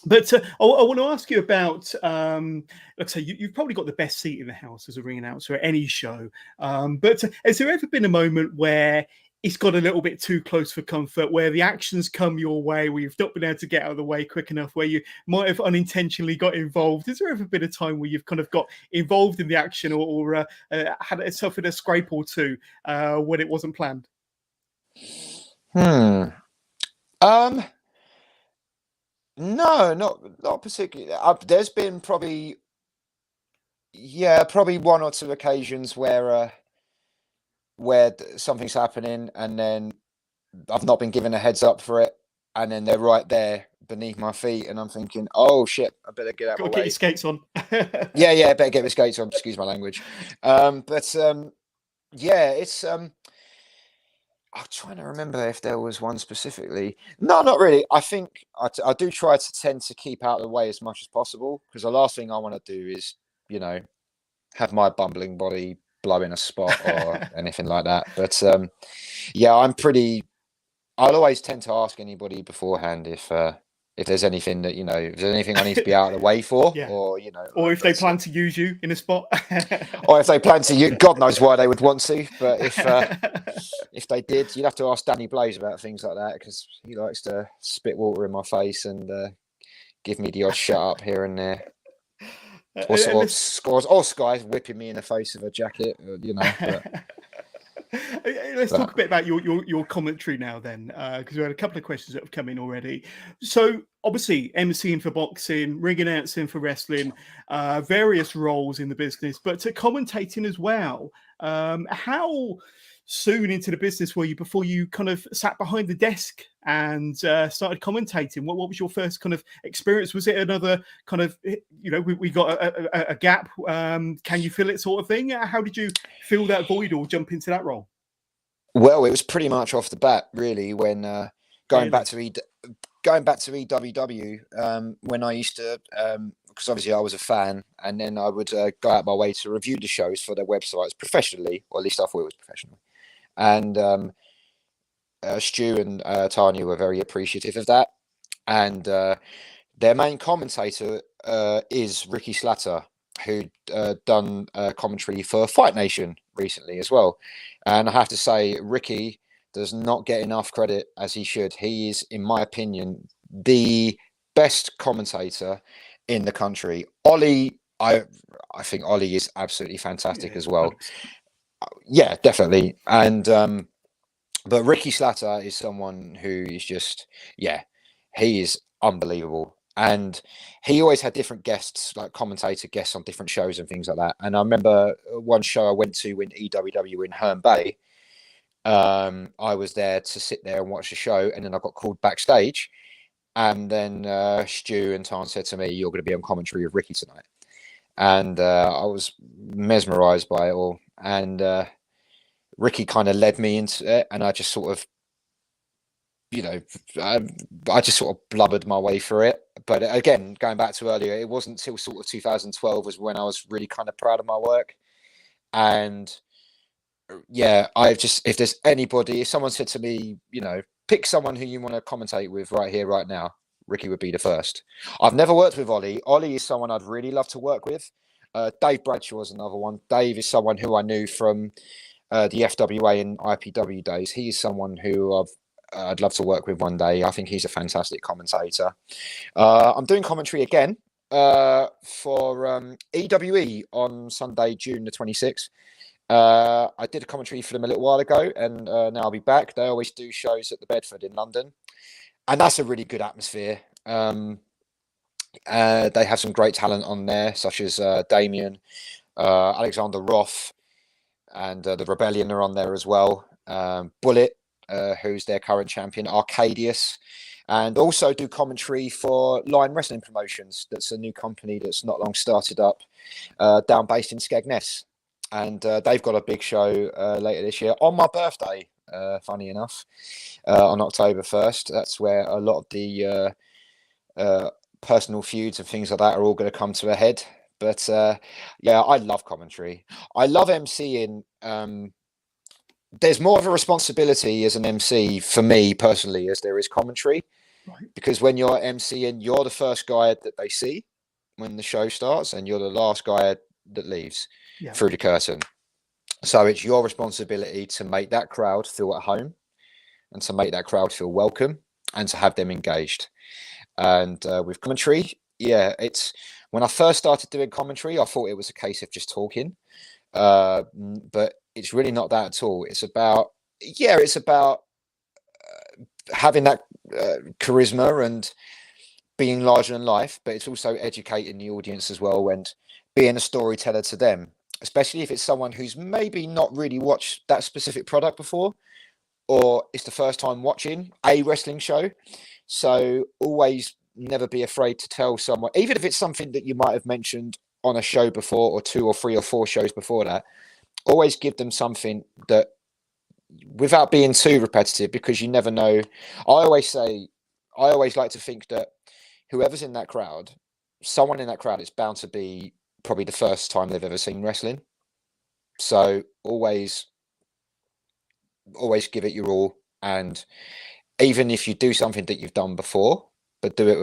But I want to ask you about, like I say, you've probably got the best seat in the house as a ring announcer at any show. But has there ever been a moment where it's got a little bit too close for comfort, where the actions come your way, where you've not been able to get out of the way quick enough, where you might have unintentionally got involved? Has there ever been a time where you've kind of got involved in the action or had suffered a scrape or two when it wasn't planned? No, not particularly. There's been probably one or two occasions where something's happening and then I've not been given a heads up for it, and then they're right there beneath my feet, and I'm thinking, "Oh shit, I better get out of Got to my get way." your skates on. Yeah, I better get my skates on. Excuse my language. Yeah, it's I'm trying to remember if there was one specifically. No, not really. I think I do try to tend to keep out of the way as much as possible, because the last thing I want to do is, have my bumbling body blow in a spot or anything like that. But yeah, I'll always tend to ask anybody beforehand if there's anything that if there's anything I need to be out of the way for, Yeah. or Or if they plan to use you in a spot. or if they plan to, God knows why they would want to. But if they did, you'd have to ask Danny Blaze about things like that, because he likes to spit water in my face and give me the odd shut up here and there. Or Sky's whipping me in the face with a jacket, But. Let's talk a bit about your commentary now, then, because we had a couple of questions that have come in already. So, obviously, emceeing for boxing, ring announcing for wrestling, various roles in the business, but to commentating as well. How soon into the business were you before you kind of sat behind the desk and started commentating? What was your first kind of experience? Was it another kind of, we got a gap, can you fill it sort of thing? How did you fill that void or jump into that role? Well, it was pretty much off the bat, really, when going back to EWW, when I used to, because obviously I was a fan, and then I would go out my way to review the shows for their websites professionally, or at least I thought it was professional. And Stu and Tanya were very appreciative of that. And their main commentator is Ricky Slatter, who'd done commentary for Fight Nation recently as well. And I have to say, Ricky does not get enough credit as he should. He is, in my opinion, the best commentator in the country. Ollie, I think Ollie is absolutely fantastic as well. 100%. Yeah, definitely. And but Ricky Slatter is someone who is just, yeah, he is unbelievable. And he always had different guests, like commentator guests on different shows and things like that. And I remember one show I went to in EWW in Herne Bay. I was there to sit there and watch the show, and then I got called backstage. And then Stu and Tan said to me, "You're going to be on commentary with Ricky tonight." And I was mesmerized by it all. And Ricky kind of led me into it, and I just sort of, I just sort of blubbered my way through it. But again, going back to earlier, it wasn't until sort of 2012 was when I was really kind of proud of my work. And yeah, if there's anybody, if someone said to me, pick someone who you want to commentate with right here, right now, Ricky would be the first. I've never worked with Ollie. Ollie is someone I'd really love to work with. Dave Bradshaw is another one. Dave is someone who I knew from the FWA and IPW days. He's someone who I'd love to work with one day. I think he's a fantastic commentator. I'm doing commentary again for EWE on Sunday, June the 26th. I did a commentary for them a little while ago, and now I'll be back. They always do shows at the Bedford in London, and that's a really good atmosphere. They have some great talent on there, such as Damien, Alexander Roth, and the Rebellion are on there as well. Bullet, who's their current champion, Arcadius, and also do commentary for Lion Wrestling Promotions. That's a new company that's not long started up, down based in Skegness. And they've got a big show later this year on my birthday, funny enough, on October 1st. That's where a lot of the personal feuds and things like that are all going to come to a head. But yeah, I love commentary. I love MCing. There's more of a responsibility as an MC for me personally as there is commentary. Right. Because when you're MCing, you're the first guy that they see when the show starts, and you're the last guy that leaves through the curtain. So it's your responsibility to make that crowd feel at home, and to make that crowd feel welcome, and to have them engaged. And with commentary, it's when I first started doing commentary, I thought it was a case of just talking, but it's really not that at all. It's about having that charisma and being larger than life, but it's also educating the audience as well and being a storyteller to them, especially if it's someone who's maybe not really watched that specific product before, or it's the first time watching a wrestling show. So always never be afraid to tell someone, even if it's something that you might have mentioned on a show before, or 2 or 3 or 4 shows before that, always give them something that, without being too repetitive, because you never know. I always like to think that whoever's in that crowd, someone in that crowd is bound to be probably the first time they've ever seen wrestling. So always give it your all. And even if you do something that you've done before, but do it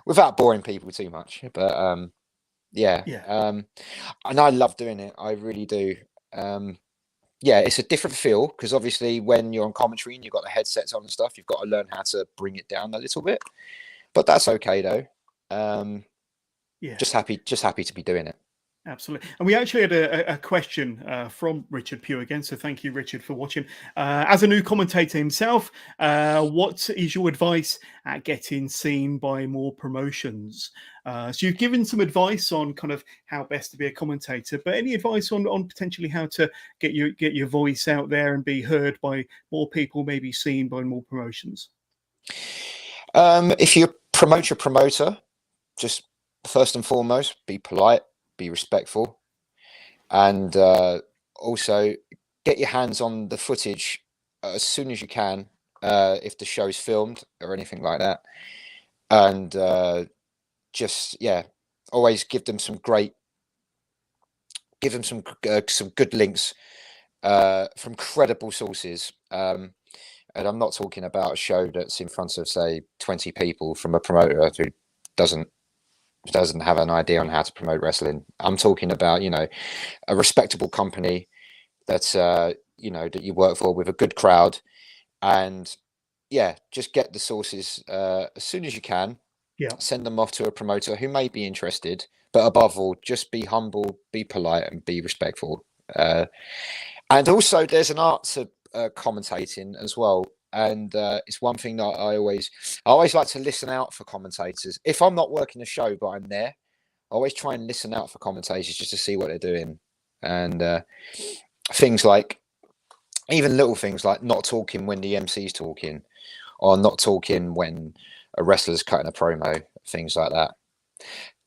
without boring people too much. But and I love doing it. I really do. It's a different feel, because obviously when you're on commentary and you've got the headsets on and stuff, you've got to learn how to bring it down a little bit. But that's okay though. Just happy to be doing it. Absolutely. And we actually had a question from Richard Pugh again. So thank you, Richard, for watching. As a new commentator himself, what is your advice at getting seen by more promotions? So you've given some advice on kind of how best to be a commentator, but any advice on potentially how to get your voice out there and be heard by more people, maybe seen by more promotions? If you promote your promoter, just first and foremost, be polite, be respectful, and also get your hands on the footage as soon as you can, if the show's filmed or anything like that. And always give them some good links from credible sources. And I'm not talking about a show that's in front of, say, 20 people from a promoter who doesn't have an idea on how to promote wrestling. I'm talking about, a respectable company that that you work for with a good crowd, and just get the sources as soon as you can. Yeah. Send them off to a promoter who may be interested, but above all, just be humble, be polite, and be respectful. And also, there's an art to commentating as well. And it's one thing that I always like to listen out for commentators. If I'm not working the show, but I'm there, I always try and listen out for commentators just to see what they're doing. And things like, even little things like not talking when the MC's talking, or not talking when a wrestler's cutting a promo, things like that.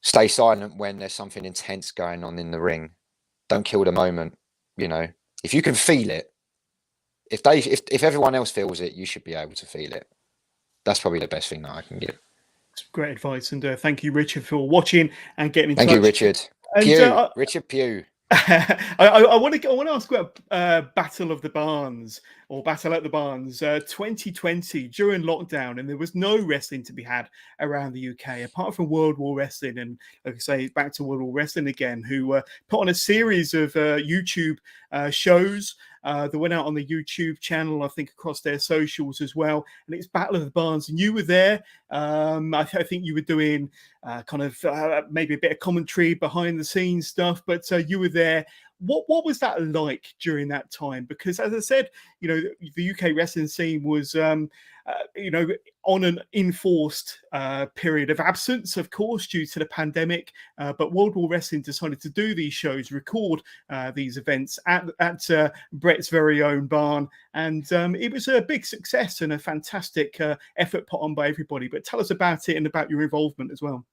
Stay silent when there's something intense going on in the ring. Don't kill the moment. If you can feel it, if everyone else feels it, you should be able to feel it. That's probably the best thing that I can give. Great advice, and thank you, Richard, for watching and getting in touch. Thank you, Richard. And, Richard Pugh. I want to ask about Battle of the Barns, or Battle at the Barns 2020 during lockdown, and there was no wrestling to be had around the UK apart from World War Wrestling, and like I say, back to World War Wrestling again, who put on a series of YouTube shows that went out on the YouTube channel, I think across their socials as well, and it's Battle of the Barns, and you were there. I think you were doing maybe a bit of commentary, behind the scenes stuff, but you were there. What was that like during that time? Because as I said, the UK wrestling scene was on an enforced period of absence, of course, due to the pandemic. But World War Wrestling decided to do these shows, record these events at Brett's very own barn. And it was a big success and a fantastic effort put on by everybody. But tell us about it and about your involvement as well.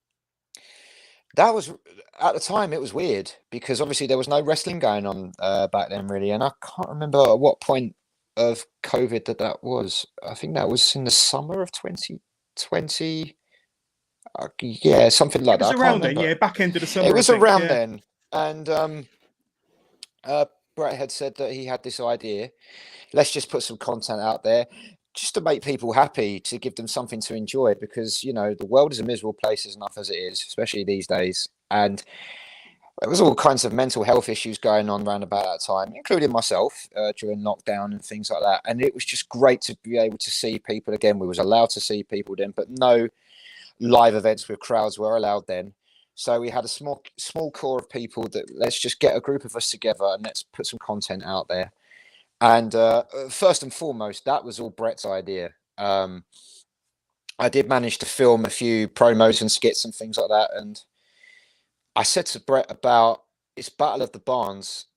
That was, at the time, it was weird because obviously there was no wrestling going on back then, really. And I can't remember at what point of COVID that was. I think that was in the summer of 2020. Something like that. It was around then, back end of the summer. It was around then. And Brett had said that he had this idea. Let's just put some content out there just to make people happy, to give them something to enjoy, because, the world is a miserable place enough as it is, especially these days. And there was all kinds of mental health issues going on around about that time, including myself during lockdown and things like that. And it was just great to be able to see people again. We was allowed to see people then, but no live events with crowds were allowed then. So we had a small core of people that let's just get a group of us together and let's put some content out there. And first and foremost, that was all Brett's idea. I did manage to film a few promos and skits and things like that. And I said to Brett about it's Battle of the Barns.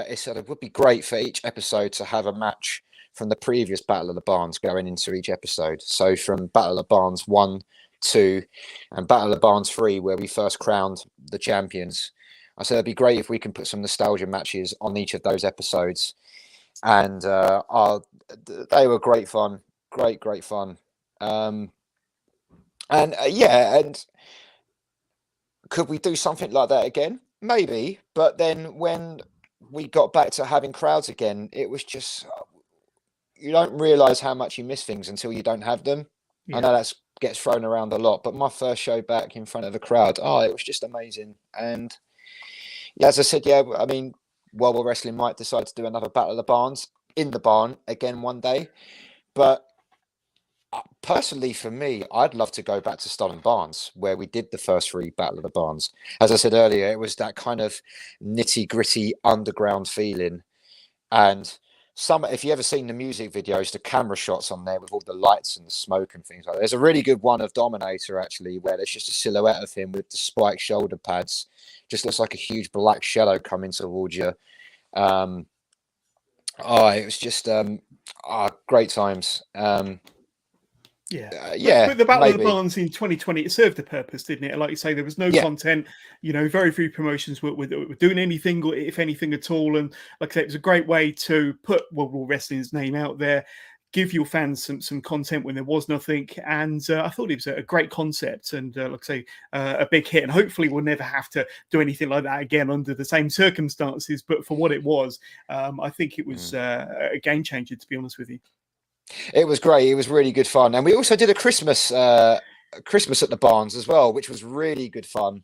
He said it would be great for each episode to have a match from the previous Battle of the Barns going into each episode. So from Battle of the Barns 1, 2, and Battle of the Barns 3, where we first crowned the champions. I said it'd be great if we can put some nostalgia matches on each of those episodes. And they were great fun, great fun. And could we do something like that again? Maybe. But then when we got back to having crowds again, it was just, you don't realize how much you miss things until you don't have them. Yeah. I know that gets thrown around a lot, but my first show back in front of a crowd, it was just amazing. And as I said, I mean, World War Wrestling might decide to do another Battle of the Barns in the barn again one day. But personally, for me, I'd love to go back to Stolen Barns, where we did the first 3 Battle of the Barns. As I said earlier, it was that kind of nitty-gritty underground feeling. And if you ever seen the music videos, the camera shots on there with all the lights and the smoke and things like that. There's a really good one of Dominator, actually, where there's just a silhouette of him with the spiked shoulder pads. Just looks like a huge black shadow coming towards you. It was just great times. But the Battle of the Barns in 2020, it served a purpose, didn't it? Like you say, there was no content. Very few promotions were doing anything, or if anything at all. And like I said, it was a great way to put World War Wrestling's name out there, give your fans some content when there was nothing. And I thought it was a great concept, and like I say, a big hit. And hopefully we'll never have to do anything like that again under the same circumstances. But for what it was, I think it was a game changer, to be honest with you. It was great. It was really good fun. And we also did a Christmas at the Barns as well, which was really good fun.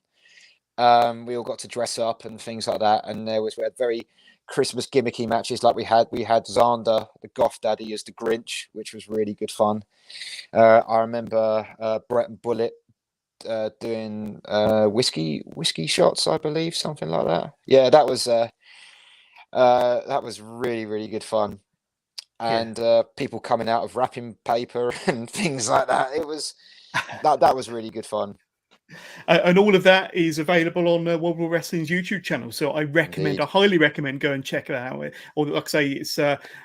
We all got to dress up and things like that. And we had very Christmas gimmicky matches like we had. We had Xander, the Goth Daddy, as the Grinch, which was really good fun. I remember Brett and Bullet doing whiskey shots, I believe, something like that. Yeah, that was really, really good fun. And people coming out of wrapping paper and things like that. It was that was really good fun. And all of that is available on World War Wrestling's YouTube channel. So I Indeed. highly recommend go and check that out. Or like I say, it's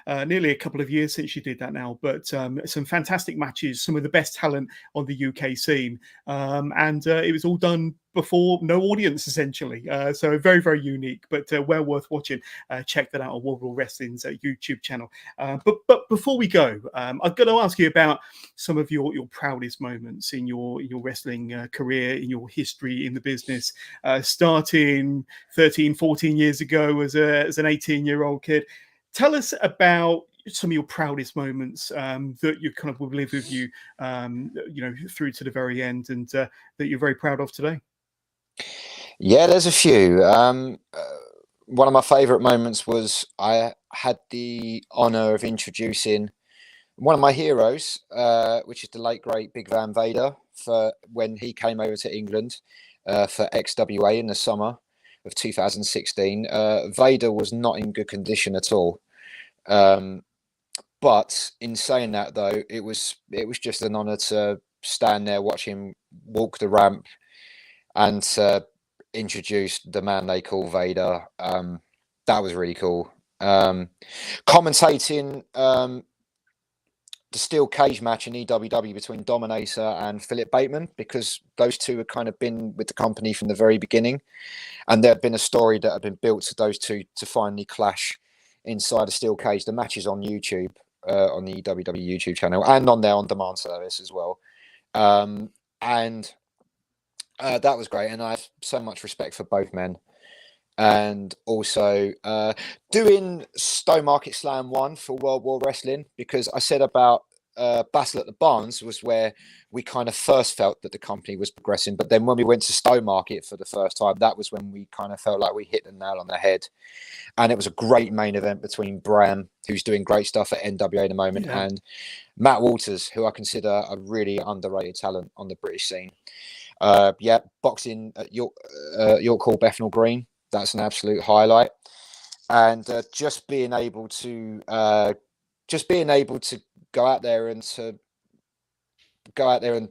nearly a couple of years since you did that now, but some fantastic matches, some of the best talent on the UK scene. And it was all done before no audience, essentially. So very, very unique, but well worth watching. Check that out on World War Wrestling's YouTube channel. But before we go, I've got to ask you about some of your proudest moments in your wrestling career, in your history in the business, starting 13, 14 years ago as an 18-year-old kid. Tell us about some of your proudest moments that you kind of will live with you, through to the very end, and that you're very proud of today. Yeah, there's a few. One of my favourite moments was I had the honour of introducing one of my heroes, which is the late great Big Van Vader, for when he came over to England for XWA in the summer of 2016. Vader was not in good condition at all. But in saying that, though, it was just an honour to stand there, watch him walk the ramp, and to introduce the man they call Vader. That was really cool. Commentating the steel cage match in EWW between Dominator and Philip Bateman, because those two had kind of been with the company from the very beginning, and there had been a story that had been built to those two to finally clash inside a steel cage. The match is on YouTube, on the EWW YouTube channel, and on their on-demand service as well. And that was great, and I have so much respect for both men. And also doing Stowmarket Slam 1 for World War Wrestling, because I said about Battle at the Barns was where we kind of first felt that the company was progressing, but then when we went to Stowmarket for the first time, that was when we kind of felt like we hit the nail on the head. And it was a great main event between Bram, who's doing great stuff at NWA at the moment, and Matt Walters, who I consider a really underrated talent on the British scene. Boxing at York Hall, Bethnal Green. That's an absolute highlight. And just being able to go out there and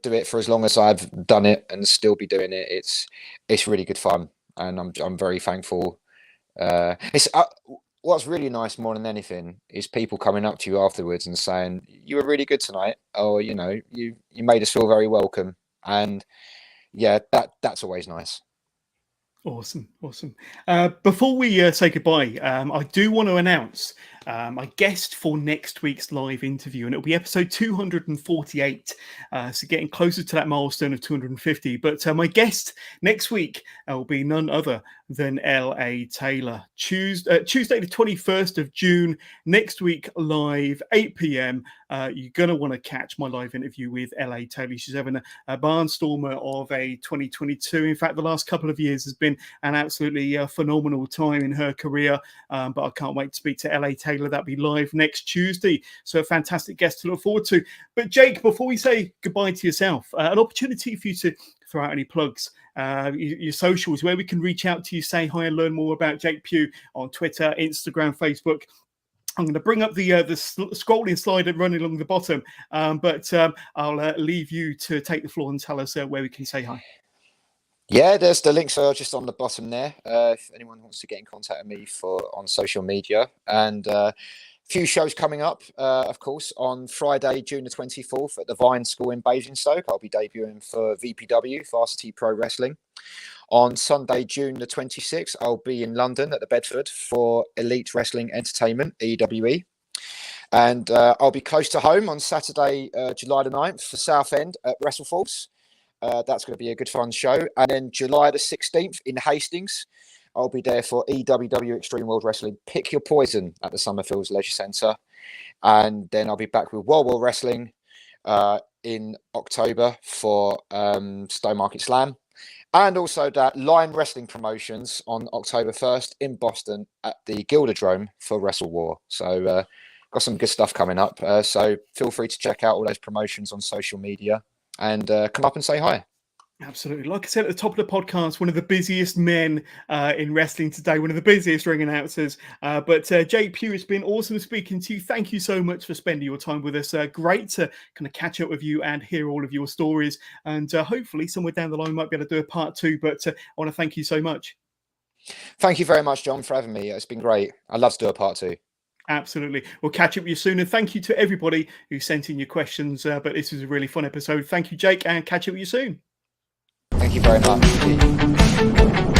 do it for as long as I've done it and still be doing it, it's really good fun, and I'm very thankful. What's really nice more than anything is people coming up to you afterwards and saying, "You were really good tonight," or you made us feel very welcome. And yeah, that's always nice. Awesome. Before we say goodbye, I do want to announce my guest for next week's live interview, and it'll be episode 248. So getting closer to that milestone of 250. But my guest next week will be none other than L.A. Taylor. Tuesday, the 21st of June, next week, live, 8 p.m. You're going to want to catch my live interview with L.A. Taylor. She's having a barnstormer of a 2022. In fact, the last couple of years has been an absolutely phenomenal time in her career. But I can't wait to speak to L.A. Taylor. That'll be live next Tuesday. So a fantastic guest to look forward to. But Jake, before we say goodbye to yourself, an opportunity for you to throw out any plugs, your socials, where we can reach out to you, say hi, and learn more about Jake Pugh on Twitter, Instagram, Facebook. I'm going to bring up the scrolling slide and running along the bottom, but I'll leave you to take the floor and tell us where we can say hi. Yeah, there's the links are just on the bottom there. If anyone wants to get in contact with me on social media, and few shows coming up, of course, on Friday, June the 24th at the Vine School in Basingstoke. I'll be debuting for VPW, Varsity Pro Wrestling. On Sunday, June the 26th, I'll be in London at the Bedford for Elite Wrestling Entertainment, EWE. And I'll be close to home on Saturday, July the 9th for Southend at WrestleForce. That's going to be a good fun show. And then July the 16th in Hastings, I'll be there for EWW Extreme World Wrestling Pick Your Poison at the Summerfields Leisure Centre. And then I'll be back with World War Wrestling in October for Stowmarket Slam. And also that Line Wrestling Promotions on October 1st in Boston at the Gilderdrome for Wrestle War. So got some good stuff coming up. So feel free to check out all those promotions on social media and come up and say hi. Absolutely. Like I said at the top of the podcast, one of the busiest men in wrestling today, one of the busiest ring announcers. But Jake Pugh, it's been awesome speaking to you. Thank you so much for spending your time with us. Great to kind of catch up with you and hear all of your stories. And hopefully somewhere down the line, might be able to do a part 2. But I want to thank you so much. Thank you very much, John, for having me. It's been great. I'd love to do a part 2. Absolutely. We'll catch up with you soon. And thank you to everybody who sent in your questions. But this was a really fun episode. Thank you, Jake, and catch up with you soon. Thank you very much.